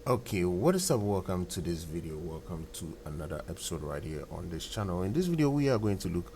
Okay, what is up? Welcome to this video. Welcome to another episode right here on this channel. In this video, we are going to look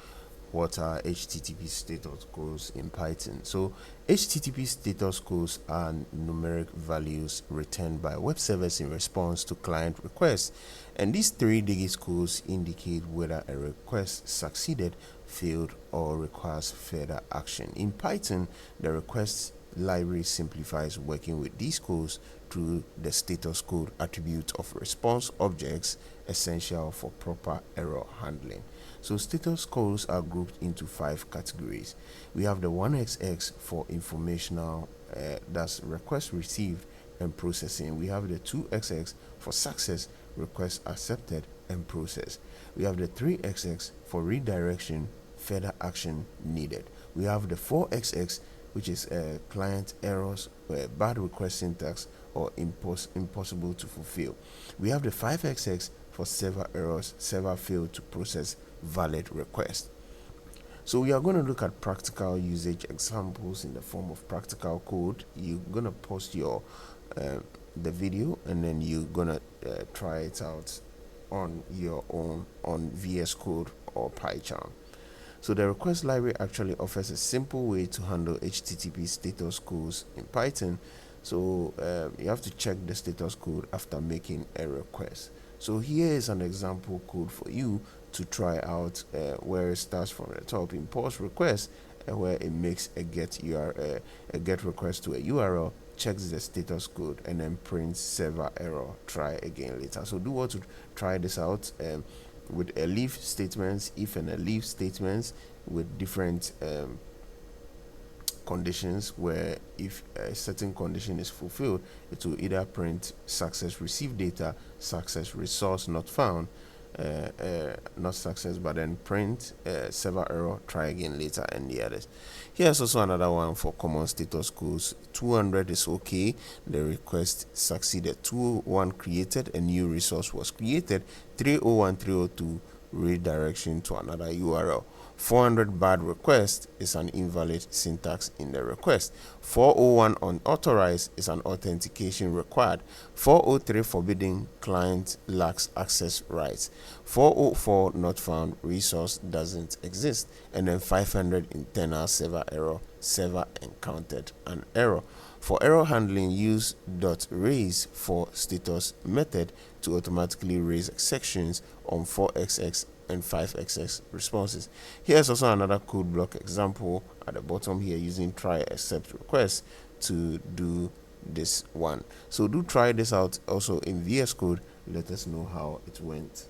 what are HTTP status codes in Python. So HTTP status codes are numeric values returned by web servers in response to client requests, and these three-digit codes indicate whether a request succeeded, failed, or requires further action. In Python, the request library simplifies working with these codes through the status code attribute of response objects, essential for proper error handling. So status codes are grouped into 5 categories. We have the 1xx for informational, that's request received and processing. We have the 2xx for success, request accepted and processed. We have the 3xx for redirection, further action needed. We have the 4xx, which is client errors, bad request syntax, or impossible to fulfill. We have the 5xx for server errors, server failed to process valid request. So we are going to look at practical usage examples in the form of practical code. You're going to post your the video, and then you're going to try it out on your own on VS Code or PyCharm. So the request library actually offers a simple way to handle HTTP status codes in Python. So you have to check the status code after making a request. So here is an example code for you to try out, where it starts from the top, import request, where it makes a get request to a URL, checks the status code, and then prints server error, try again later. So do what to try this out with a leaf statements, if and a leaf statements with different conditions, where if a certain condition is fulfilled, it will either print success received data, success resource not found, not success, but then print server error, try again later, and the others. Here's also another one for common status codes. 200 is okay, the request succeeded. 201 created, a new resource was created. 301, 302 redirection to another URL. 400 bad request is an invalid syntax in the request. 401 unauthorized is an authentication required. 403 forbidden, client lacks access rights. 404 not found, resource doesn't exist. And then 500 internal server error, server encountered an error. For error handling, use .raise for status method to automatically raise sections on 4xx and 5xx responses. Here's also another code block example at the bottom here, using try except request to do this one. So do try this out also in VS Code. Let us know how it went.